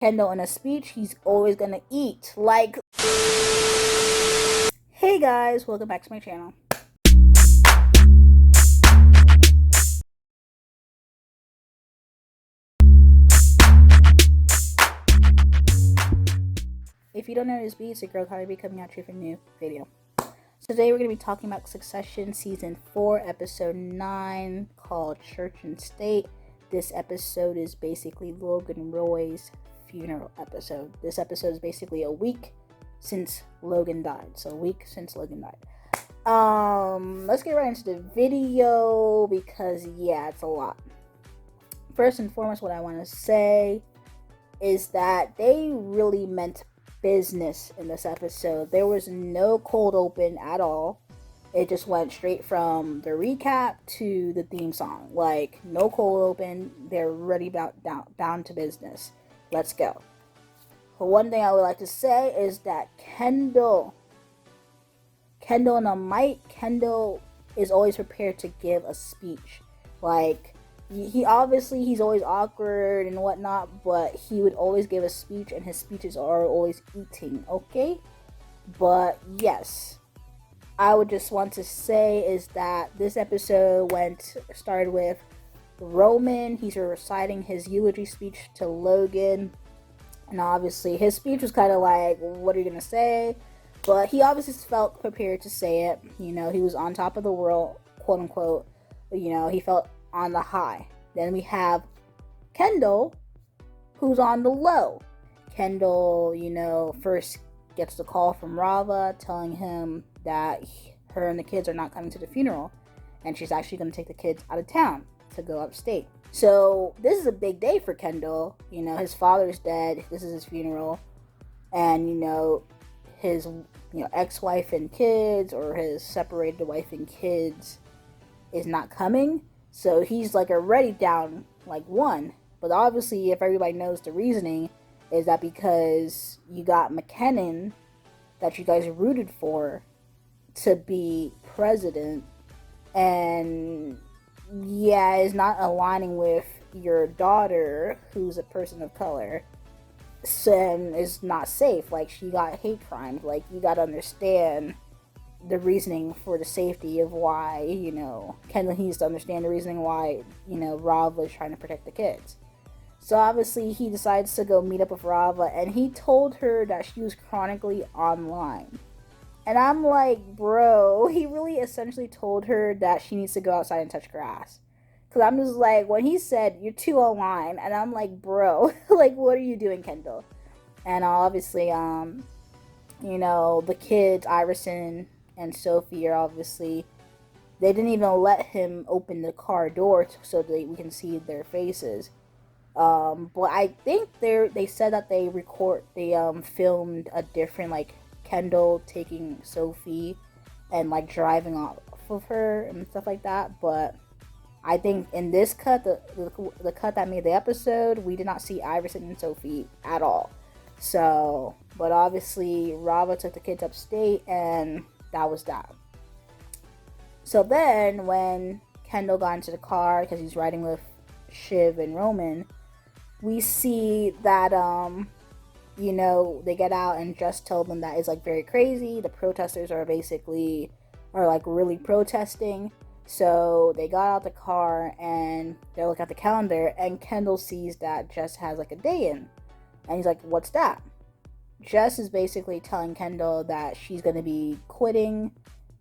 Kendall in a speech, he's always gonna eat. Like, hey guys, welcome back to my channel. If you don't know this beat, it's your girl KylerB coming at you with a new video. So today we're going to be talking about Succession Season 4, Episode 9, called Church and State. This episode is basically Logan Roy's funeral episode. This episode is basically a week since Logan died. So a week since Logan died. Let's get right into the video because, yeah, it's a lot. First and foremost, what I want to say is that they really meant business in this episode. There was no cold open at all. It just went straight from the recap to the theme song. Like, no cold open. They're ready down to business. Let's go. But one thing I would like to say is that Kendall in a mic, Kendall is always prepared to give a speech. Like, he's always awkward and whatnot, but he would always give a speech, and his speeches are always eating, okay? But yes, I would just want to say is that this episode started with Roman. He's reciting his eulogy speech to Logan, and obviously his speech was kind of like, what are you gonna say? But he obviously felt prepared to say it. You know, he was on top of the world, quote unquote. You know, he felt on the high. Then we have Kendall, who's on the low. Kendall, you know, first gets the call from Rava telling him that her and the kids are not coming to the funeral, and she's actually going to take the kids out of town to go upstate. So this is a big day for Kendall. You know, his father's dead. This is his funeral, and you know, his ex-wife and kids, or his separated wife and kids, is not coming. So he's like already down like one. But obviously, if everybody knows the reasoning, is that because you got McKinnon that you guys rooted for to be president, and yeah, is not aligning with your daughter, who's a person of color, and is not safe. Like, she got hate crimes. Like, you gotta understand the reasoning for the safety of why, you know, Kendall needs to understand the reasoning why, you know, Rava is trying to protect the kids. So obviously he decides to go meet up with Rava, and he told her that she was chronically online. And I'm like, bro, he really essentially told her that she needs to go outside and touch grass. Because I'm just like, when he said, you're too online, and I'm like, bro, like, what are you doing, Kendall? And obviously, you know, the kids, Iverson and Sophie, are obviously, they didn't even let him open the car door so that we can see their faces. But I think they said that they filmed a different, like, Kendall taking Sophie and like driving off of her and stuff like that. But I think in this cut, the cut that made the episode, we did not see Iverson and Sophie at all. So, but obviously Rava took the kids upstate, and that was that. So then when Kendall got into the car, because he's riding with Shiv and Roman, we see that you know, they get out and just tell them that it's like very crazy. The protesters are like really protesting. So they got out the car and they look at the calendar, and Kendall sees that Jess has like a day in, and he's like, what's that? Jess is basically telling Kendall that she's going to be quitting,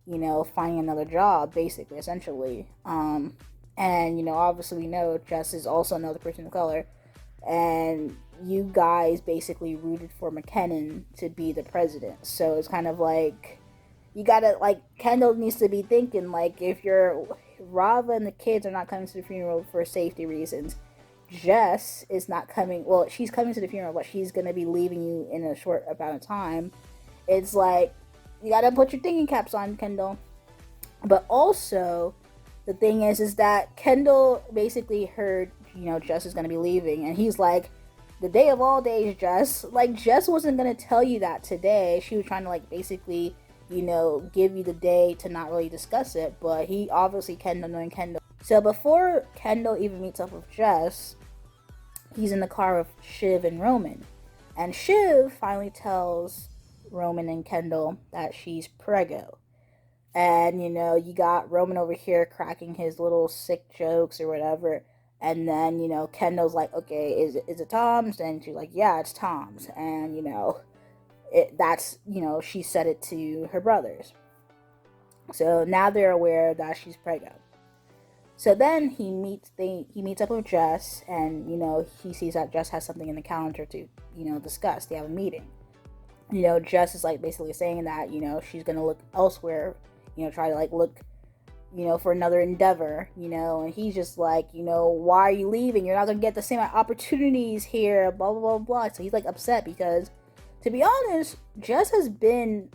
you know, finding another job, basically, essentially. And, you know, obviously we know Jess is also another person of color, and you guys basically rooted for McKinnon to be the president. So it's kind of like, you gotta, like, Kendall needs to be thinking, like, if you're Rava and the kids are not coming to the funeral for safety reasons, Jess is not coming. Well, she's coming to the funeral, but she's gonna be leaving you in a short amount of time. It's like, you gotta put your thinking caps on, Kendall. But also, the thing is that Kendall basically heard, you know, Jess is gonna be leaving, and he's like, the day of all days, Jess. Like, Jess wasn't gonna tell you that today. She was trying to, like, basically, you know, give you the day to not really discuss it. But he obviously, Kendall knowing Kendall. So before Kendall even meets up with Jess, he's in the car with Shiv and Roman. And Shiv finally tells Roman and Kendall that she's preggo. And, you got Roman over here cracking his little sick jokes or whatever. And then, Kendall's like, okay, is it Tom's? And she's like, yeah, it's Tom's. And, she said it to her brothers. So now they're aware that she's preggo. So then he meets up with Jess, and he sees that Jess has something in the calendar to discuss. They have a meeting. Jess is like basically saying that she's gonna look elsewhere, try to like look for another endeavor, and he's just like, why are you leaving? You're not gonna get the same opportunities here, blah blah blah blah. So he's like upset because, to be honest, Jess has been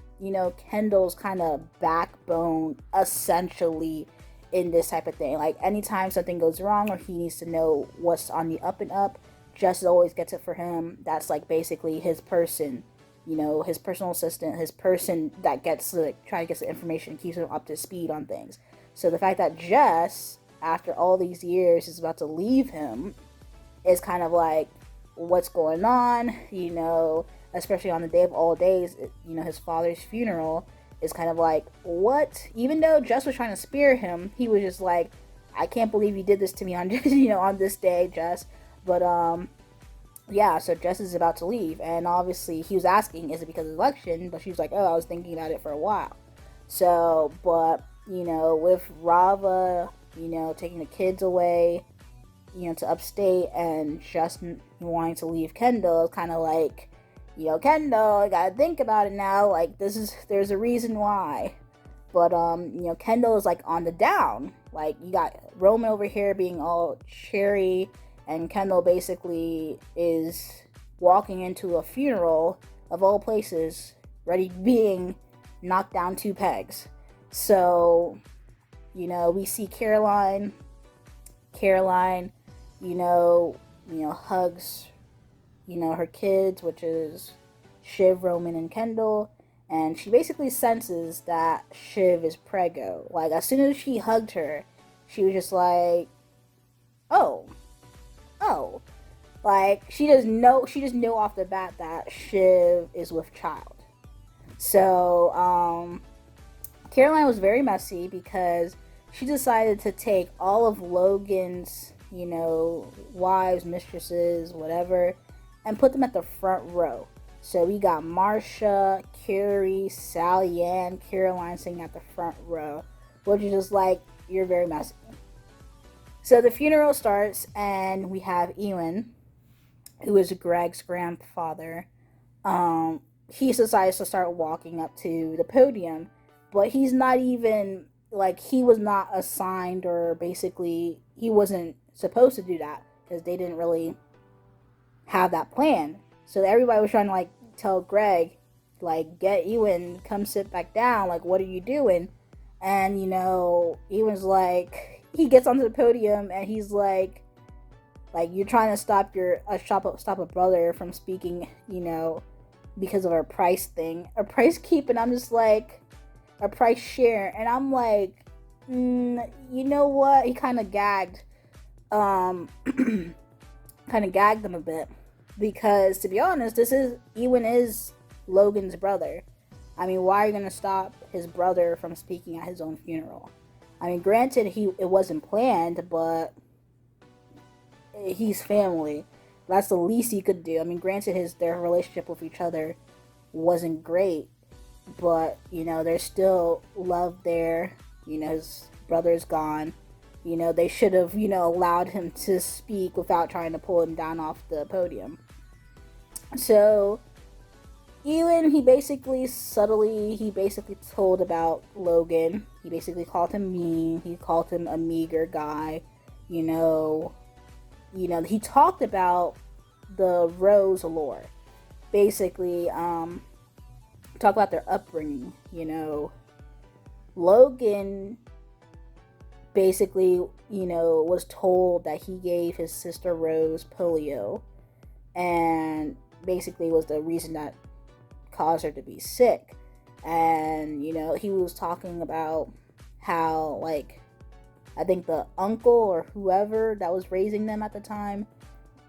Kendall's kind of backbone essentially in this type of thing. Like anytime something goes wrong or he needs to know what's on the up and up, Jess always gets it for him. That's like basically his person, his personal assistant, his person that gets to try to get the information, keeps him up to speed on things. So the fact that Jess, after all these years, is about to leave him is kind of like, what's going on, especially on the day of all days, his father's funeral. Is kind of like, what? Even though Jess was trying to spare him, he was just like, I can't believe you did this to me on on this day, Jess. But yeah, so Jess is about to leave, and obviously he was asking, is it because of the election? But she was like, oh, I was thinking about it for a while. So, but with Rava, taking the kids away, to upstate, and just wanting to leave Kendall, it's kind of like, Kendall, I gotta think about it now. Like, there's a reason why. But, Kendall is like on the down. Like, you got Roman over here being all cheery, and Kendall basically is walking into a funeral of all places, ready to knocked down 2 pegs. So, we see Caroline, hugs her kids, which is Shiv, Roman, and Kendall, and she basically senses that Shiv is preggo. Like, as soon as she hugged her, she was just like, oh, like, she just knew off the bat that Shiv is with child. So, Caroline was very messy because she decided to take all of Logan's, wives, mistresses, whatever, and put them at the front row. So we got Marsha, Carrie, Sally Ann, Caroline sitting at the front row, which is just like, you're very messy. So the funeral starts, and we have Ewan, who is Greg's grandfather. He decides to start walking up to the podium, but he's not even, like, he was not assigned, or basically he wasn't supposed to do that because they didn't really have that plan. So everybody was trying to like tell Greg, like, get Ewan, come sit back down, like, what are you doing? And Ewan's like, he gets onto the podium and he's like you're trying to stop a brother from speaking, because of our price thing, a price keep. And I'm just like, a price share. And I'm like, you know what? He kind of gagged them a bit, because to be honest, Ewan is Logan's brother. I mean, why are you gonna stop his brother from speaking at his own funeral? I mean, granted, it wasn't planned, but he's family. That's the least he could do. I mean, granted, their relationship with each other wasn't great, but there's still love there. His brother's gone. They should have, allowed him to speak without trying to pull him down off the podium. So, Ewan, he basically told about Logan. He basically called him mean. He called him a meager guy. He talked about the Rose lore. Basically, talk about their upbringing. Logan basically, was told that he gave his sister Rose polio, and basically was the reason that caused her to be sick. And, he was talking about how, like, I think the uncle or whoever that was raising them at the time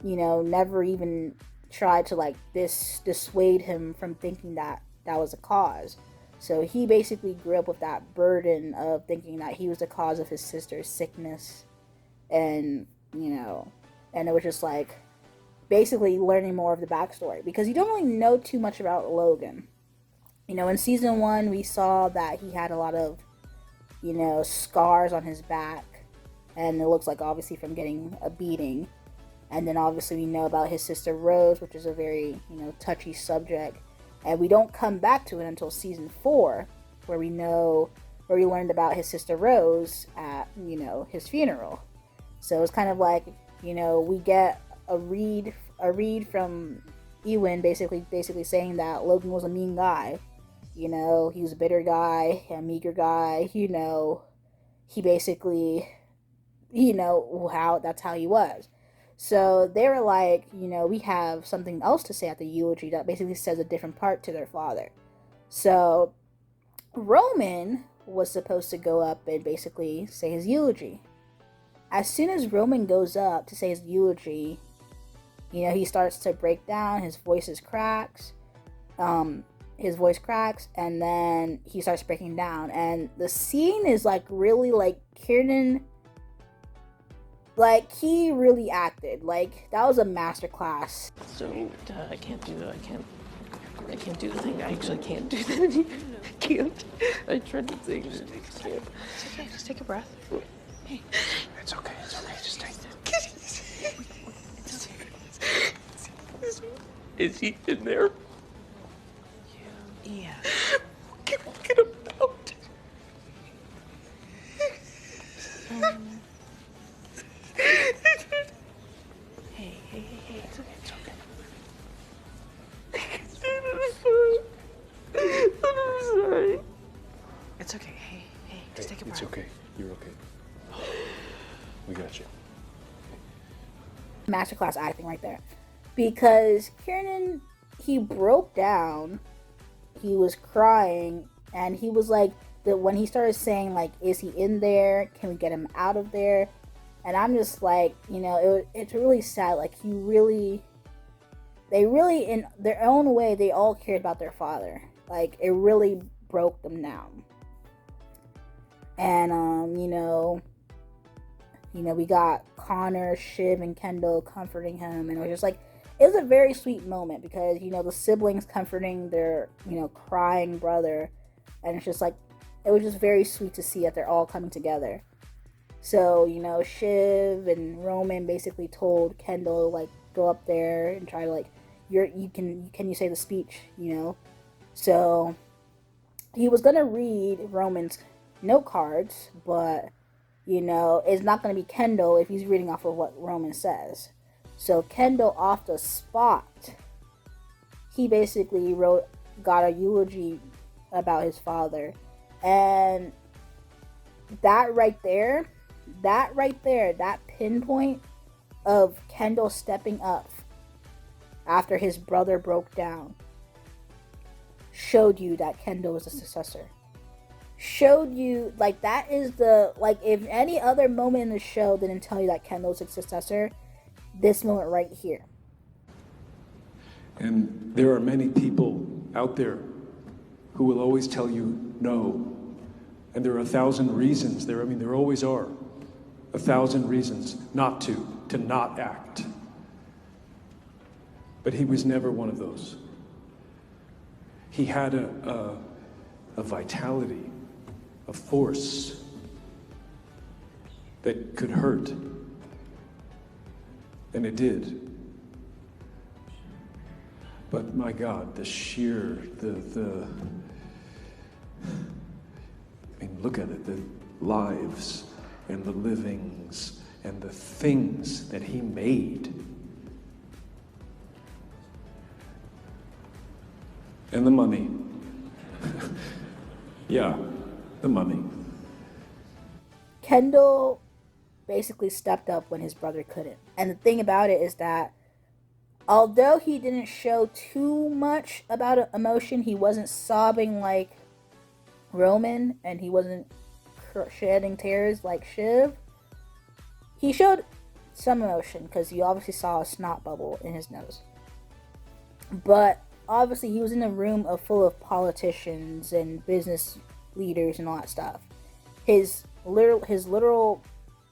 never even tried to like dissuade him from thinking that that was a cause. So he basically grew up with that burden of thinking that he was the cause of his sister's sickness, and and it was just like basically learning more of the backstory, because you don't really know too much about Logan. In season 1 we saw that he had a lot of scars on his back, and it looks like obviously from getting a beating. And then obviously we know about his sister Rose, which is a very touchy subject, and we don't come back to it until season 4, where we learned about his sister Rose at his funeral. So it's kind of like we get a read from Ewan basically saying that Logan was a mean guy. He was a bitter guy, a meager guy. He basically, that's how he was. So they were like, we have something else to say at the eulogy that basically says a different part to their father. So Roman was supposed to go up and basically say his eulogy. As soon as Roman goes up to say his eulogy, he starts to break down. His voice cracks, and then he starts breaking down. And the scene is like really like Kiernan, like he really acted. Like that was a masterclass. So I can't do the thing. I actually can't do that. I can't. I tried to sing it. I can't. It's okay. Just take a breath. Hey. It's okay. Just take it. Is he in there? Yeah. Get him out. Hey. It's okay. I'm sorry. It's okay. Hey. Just take a breath. It's okay. You're okay. We got you. Masterclass acting right there. Because Kiernan, he broke down, he was crying, and he was like, when he started saying like, is he in there? Can we get him out of there? And I'm just like, it's really sad. Like they really, in their own way, they all cared about their father. Like it really broke them down. And we got Connor, Shiv, and Kendall comforting him, and it was just like, it was a very sweet moment, because the siblings comforting their crying brother, and it's just like, it was just very sweet to see that they're all coming together. So Shiv and Roman basically told Kendall, like, go up there and try to like, can you say the speech, So he was gonna read Roman's note cards, but it's not gonna be Kendall if he's reading off of what Roman says. So Kendall, off the spot, he basically got a eulogy about his father. And that right there, that pinpoint of Kendall stepping up after his brother broke down, showed you that Kendall is a successor. Showed you, like, that is the, like, if any other moment in the show didn't tell you that Kendall's a successor, this moment right here. And there are many people out there who will always tell you no. And there are 1,000 reasons. There always are 1,000 reasons not to not act. But he was never one of those. He had a vitality, a force that could hurt. And it did. But my God, the sheer, look at it, the lives and the livings and the things that he made. And the money. Yeah, the money. Kendall basically stepped up when his brother couldn't. And the thing about it is that although he didn't show too much about emotion, he wasn't sobbing like Roman, and he wasn't shedding tears like Shiv. He showed some emotion, because you obviously saw a snot bubble in his nose. But obviously he was in a room full of politicians and business leaders and all that stuff. His literal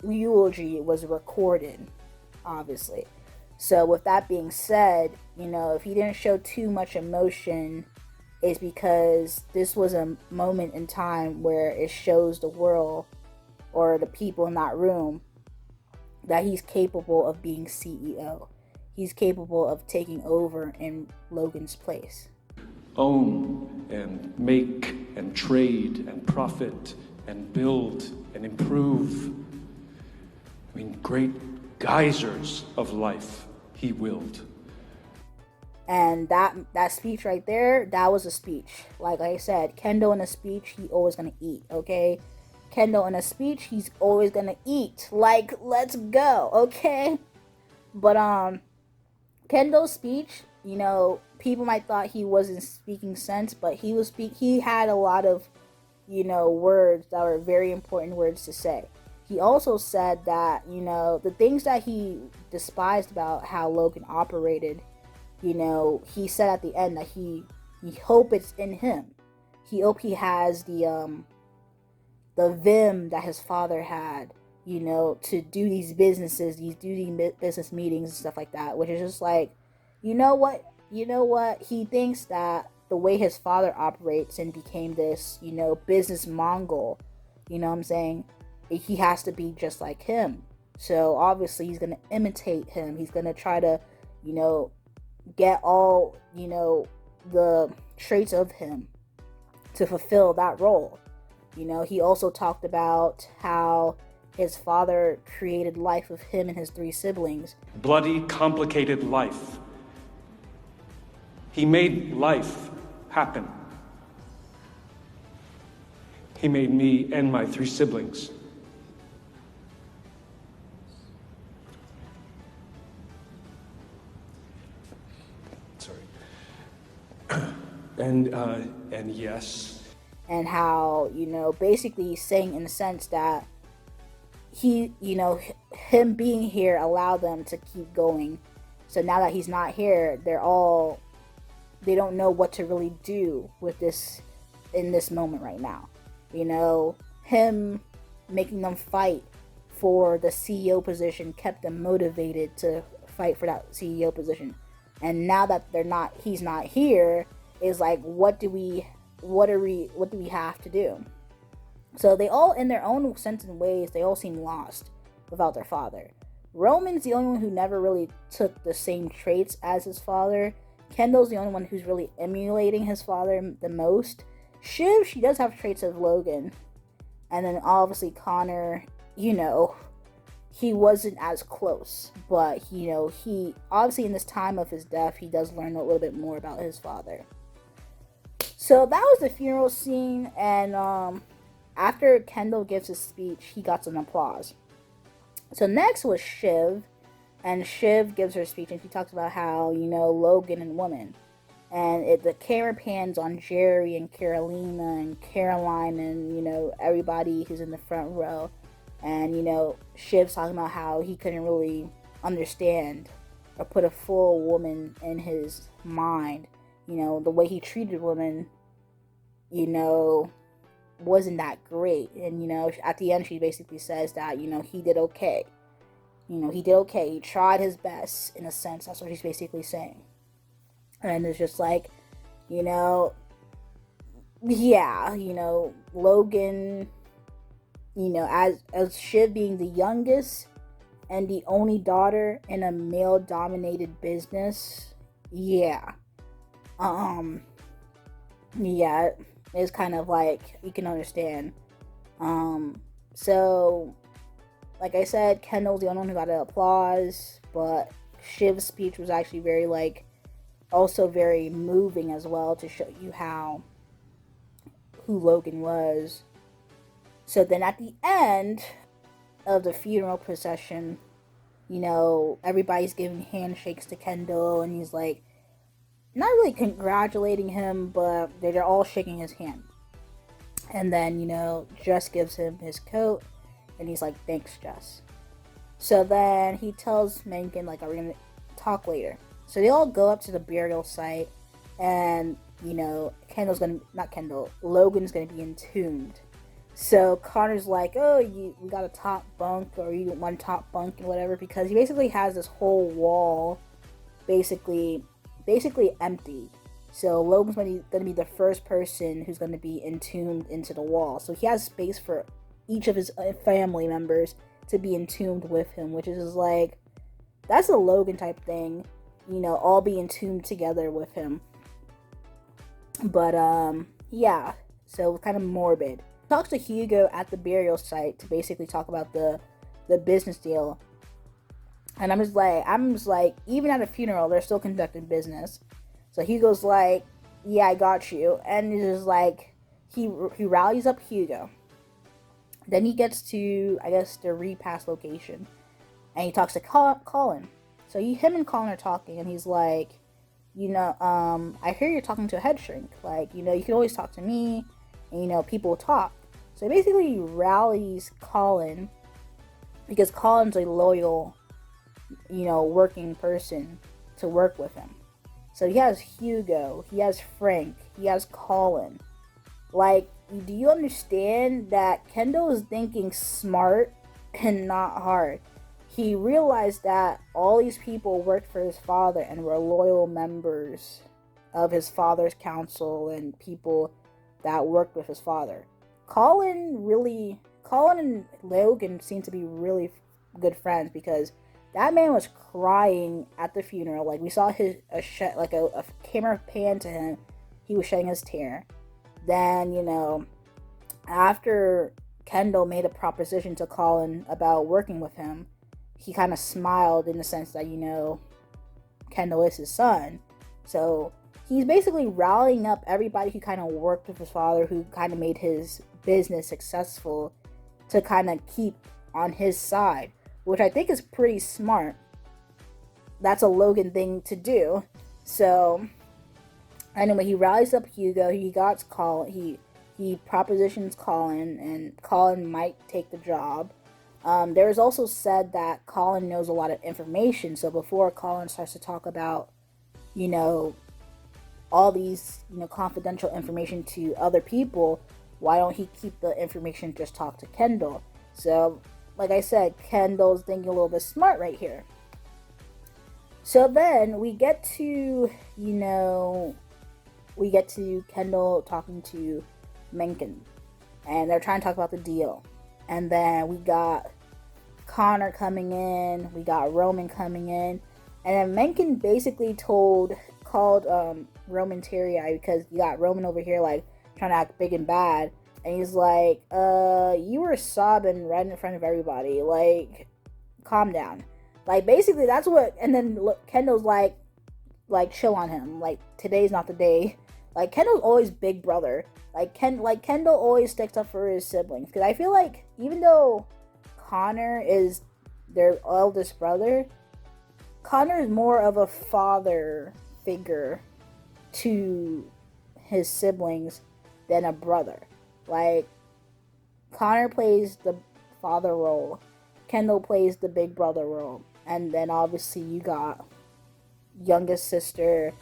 eulogy was recorded, obviously. So with that being said, if he didn't show too much emotion, it's because this was a moment in time where it shows the world or the people in that room that he's capable of being CEO. He's capable of taking over in Logan's place. Own and make and trade and profit and build and improve. I mean, great geysers of life he willed. And that speech right there, that was a speech. Like I said, Kendall in a speech, he always gonna eat, okay? Kendall in a speech, he's always gonna eat. Like, let's go, okay? But Kendall's speech, people might thought he wasn't speaking sense, but he had a lot of, words that were very important words to say. He also said that, the things that he despised about how Logan operated, he said at the end that he hope it's in him. He hope he has the vim that his father had, to do these business meetings and stuff like that, which is just like, you know what? He thinks that the way his father operates and became this, business Mongol, you know what I'm saying? He has to be just like him. So obviously he's going to imitate him. He's going to try to, get all, the traits of him to fulfill that role. He also talked about how his father created life of him and his 3 siblings. Bloody, complicated life. He made life happen. He made me and my 3 siblings. And yes. And how, basically he's saying in a sense that he, him being here allowed them to keep going. So now that he's not here, they don't know what to really do with this in this moment right now. Him making them fight for the CEO position kept them motivated to fight for that CEO position. And now that he's not here, is like, what do we have to do? So they all, in their own sense and ways, they all seem lost without their father. Roman's the only one who never really took the same traits as his father. Kendall's the only one who's really emulating his father the most. Shiv, she does have traits of Logan. And then obviously Connor, he wasn't as close. But, he obviously in this time of his death, he does learn a little bit more about his father. So that was the funeral scene, and after Kendall gives his speech, he got some applause. So next was Shiv, and Shiv gives her speech, and she talks about how, Logan and women. And the camera pans on Jerry and Carolina and Caroline and, everybody who's in the front row. And, Shiv's talking about how he couldn't really understand or put a full woman in his mind. The way he treated women, wasn't that great. And, at the end, she basically says that, he did okay. He did okay. He tried his best, in a sense. That's what she's basically saying. And it's just like, Logan, as Shiv being the youngest and the only daughter in a male-dominated business, it's kind of like, you can understand. So, like I said, Kendall's the only one who got the applause, but Shiv's speech was actually very, also very moving as well, to show you who Logan was. So then at the end of the funeral procession, everybody's giving handshakes to Kendall, and he's like, not really congratulating him, but they're all shaking his hand. And then, Jess gives him his coat, and he's like, thanks, Jess. So then he tells Mencken, like, are we gonna talk later? So they all go up to the burial site, and, you know, Logan's gonna be entombed. So Connor's like, oh, we got a top bunk, or you want top bunk and whatever, because he basically has this whole wall basically empty. So Logan's gonna be the first person who's gonna be entombed into the wall. So he has space for each of his family members to be entombed with him, which is like, that's a Logan type thing, you know, all be entombed together with him. But yeah, so kind of morbid. Talks to Hugo at the burial site to basically talk about the business deal. And I'm just like, even at a funeral, they're still conducting business. So Hugo's like, yeah, I got you. And he's just like, he rallies up Hugo. Then he gets to, I guess, the repass location. And he talks to Colin. So him and Colin are talking, and he's like, you know, I hear you're talking to a head shrink. Like, you know, you can always talk to me, and, you know, people talk. So he basically rallies Colin, because Colin's a loyal, you know, working person to work with him. So he has Hugo, he has Frank, he has Colin. Like, do you understand that Kendall is thinking smart and not hard? He realized that all these people worked for his father and were loyal members of his father's council and people that worked with his father. Colin and Logan seem to be really good friends, because that man was crying at the funeral. Like, we saw a camera pan to him. He was shedding his tear. Then, you know, after Kendall made a proposition to Colin about working with him, he kind of smiled in the sense that, you know, Kendall is his son. So he's basically rallying up everybody who kind of worked with his father, who kind of made his business successful, to kind of keep on his side, which I think is pretty smart. That's a Logan thing to do. So anyway, he rallies up Hugo. He got Colin. He propositions Colin, and Colin might take the job. There is also said that Colin knows a lot of information. So before Colin starts to talk about, you know, all these, you know, confidential information to other people, why don't he keep the information, just talk to Kendall? So, like I said, Kendall's thinking a little bit smart right here. So then we get to, Kendall talking to Mencken, and they're trying to talk about the deal. And then we got Connor coming in, we got Roman coming in, and then Mencken basically called Roman teary-eyed, because you got Roman over here like trying to act big and bad, and he's like, you were sobbing right in front of everybody, like, calm down. Like, basically that's what. And then Kendall's like chill on him, like, today's not the day. Like, Kendall's always big brother. Like, Kendall always sticks up for his siblings, because I feel like even though Connor is their eldest brother, Connor is more of a father figure to his siblings than a brother. Like, Connor plays the father role, Kendall plays the big brother role, and then obviously you got youngest sister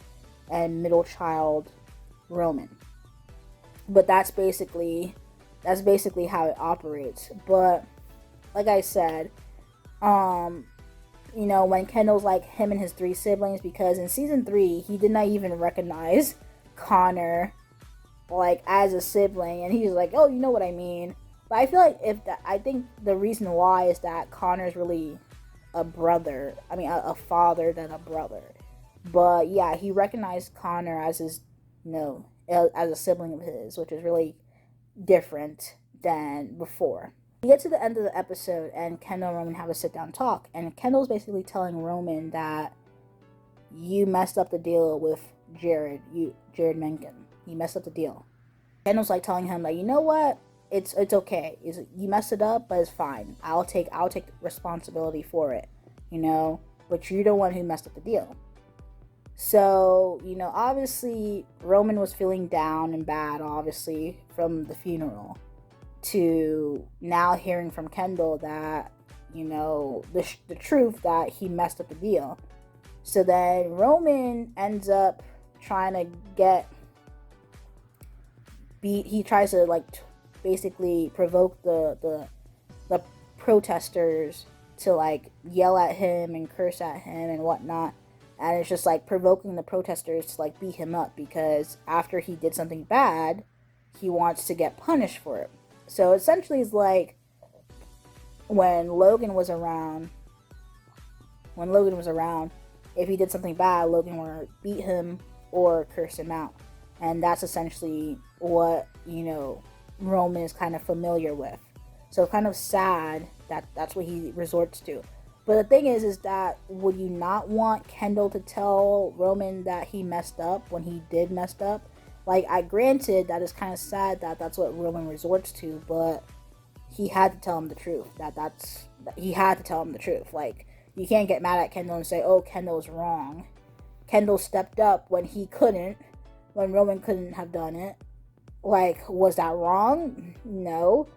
and middle child Roman. But that's basically how it operates. But like I said, when Kendall's like him and his 3 siblings, because in season 3 he did not even recognize Connor like as a sibling, and he's like, oh, you know what I mean. But I feel like I think the reason why is that Connor's really a brother. I mean, a father than a brother. But yeah, he recognized Connor as his, as a sibling of his, which is really different than before. We get to the end of the episode, and Kendall and Roman have a sit-down talk, and Kendall's basically telling Roman that you messed up the deal with Jared Mencken. You messed up the deal. Kendall's like telling him that, you know what? It's okay. You messed it up, but it's fine. I'll take responsibility for it, but you're the one who messed up the deal. So, obviously Roman was feeling down and bad, obviously, from the funeral, to now hearing from Kendall that, the truth that he messed up the deal. So then Roman ends up trying to he tries to basically provoke the protesters to yell at him and curse at him and whatnot. And it's just provoking the protesters to beat him up, because after he did something bad, he wants to get punished for it. So essentially it's like when Logan was around, if he did something bad, Logan would beat him or curse him out. And that's essentially what, Roman is kind of familiar with. So kind of sad that that's what he resorts to. But the thing is that would you not want Kendall to tell Roman that he messed up when he did messed up? Granted, that is kind of sad that that's what Roman resorts to, but he had to tell him the truth. He had to tell him the truth. You can't get mad at Kendall and say, oh, Kendall's wrong. Kendall stepped up when Roman couldn't have done it. Was that wrong? No.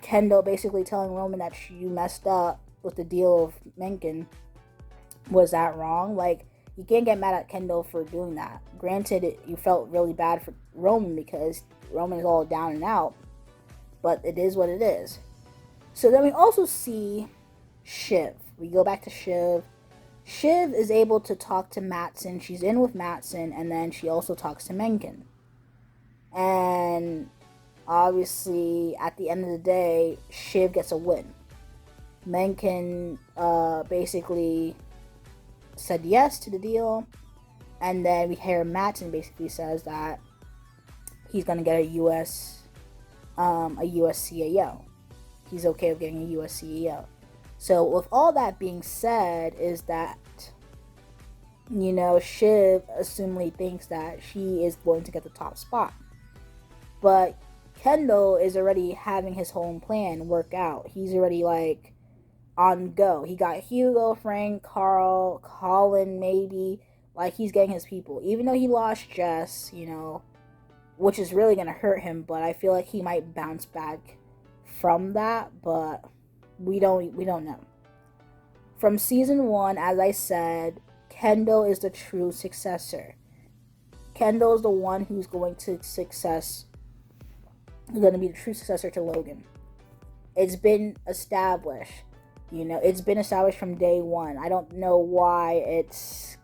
Kendall basically telling Roman that you messed up with the deal of Mencken. Was that wrong? You can't get mad at Kendall for doing that. Granted, you felt really bad for Roman because Roman is all down and out, but it is what it is. So then we also see Shiv. We go back to Shiv. Shiv is able to talk to Matsson. She's in with Matsson, and then she also talks to Mencken. And obviously, at the end of the day, Shiv gets a win. Mencken basically said yes to the deal, and then we hear Matsson basically says that he's gonna get a US CAO. He's okay with getting a US CAO. So with all that being said, is that Shiv assumedly thinks that she is going to get the top spot, but Kendall is already having his whole plan work out. He's already on go. He got Hugo, Frank, Carl, Colin, maybe. He's getting his people. Even though he lost Jess, which is really going to hurt him, but I feel like he might bounce back from that, but we don't know. From season 1, as I said, Kendall is the true successor. Kendall is the one who's going to be the true successor to Logan. It's been established. It's been established from day one. I don't know why it's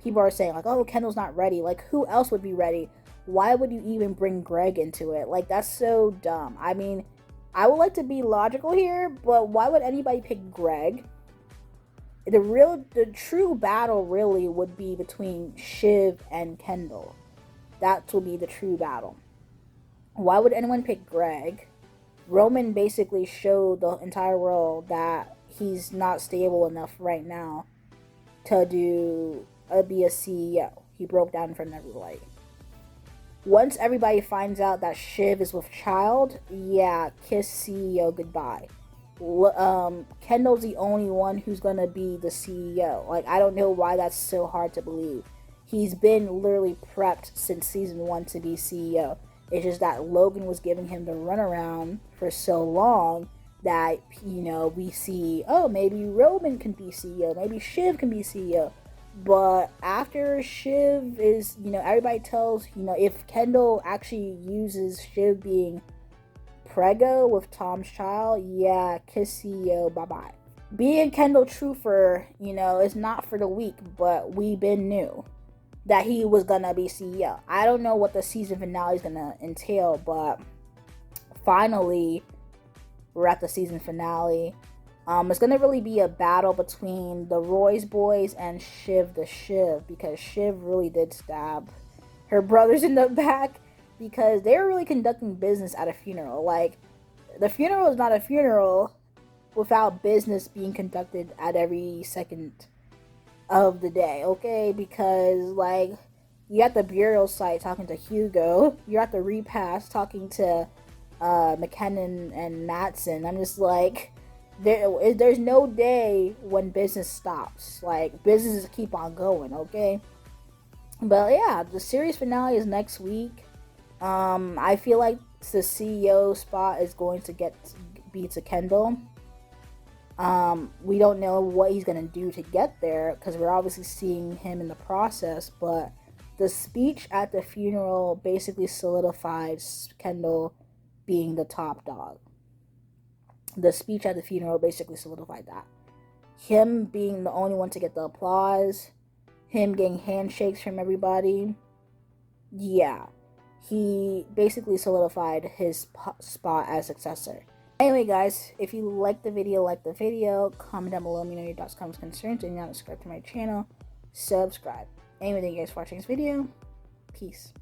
people are saying oh, Kendall's not ready. Who else would be ready? Why would you even bring Greg into it? That's so dumb. I mean, I would like to be logical here, but why would anybody pick Greg? The true battle really would be between Shiv and Kendall. That will be the true battle. Why would anyone pick Greg? Roman basically showed the entire world that he's not stable enough right now to be a CEO. He broke down in front of everybody. Once everybody finds out that Shiv is with child, yeah, kiss CEO goodbye. Kendall's the only one who's gonna be the CEO. I don't know why that's so hard to believe. He's been literally prepped since season 1 to be CEO. It's just that Logan was giving him the runaround for so long that, we see, oh, maybe Roman can be CEO, maybe Shiv can be CEO. But after Shiv is, everybody tells, if Kendall actually uses Shiv being prego with Tom's child, yeah, kiss CEO, bye-bye. Being Kendall truther, is not for the weak, but we been knew that he was gonna be CEO. I don't know what the season finale is gonna entail, but finally, we're at the season finale. It's gonna really be a battle between the Roy's boys and Shiv the Shiv, because Shiv really did stab her brothers in the back, because they were really conducting business at a funeral. The funeral is not a funeral without business being conducted at every second of the day, okay? Because you're at the burial site talking to Hugo, you're at the repast talking to McKinnon and Matsson. I'm just there's no day when business stops. Businesses keep on going, okay? But yeah, the series finale is next week. I feel like the CEO spot is going to be to Kendall. We don't know what he's going to do to get there because we're obviously seeing him in the process, but the speech at the funeral basically solidifies Kendall being the top dog. The speech at the funeral basically solidified that. Him being the only one to get the applause, him getting handshakes from everybody, yeah, he basically solidified his spot as successor. Anyway, guys, if you like the video, comment down below, let me know your thoughts, comments, concerns, and you're not subscribed to my channel, subscribe. Anyway, thank you guys for watching this video. Peace.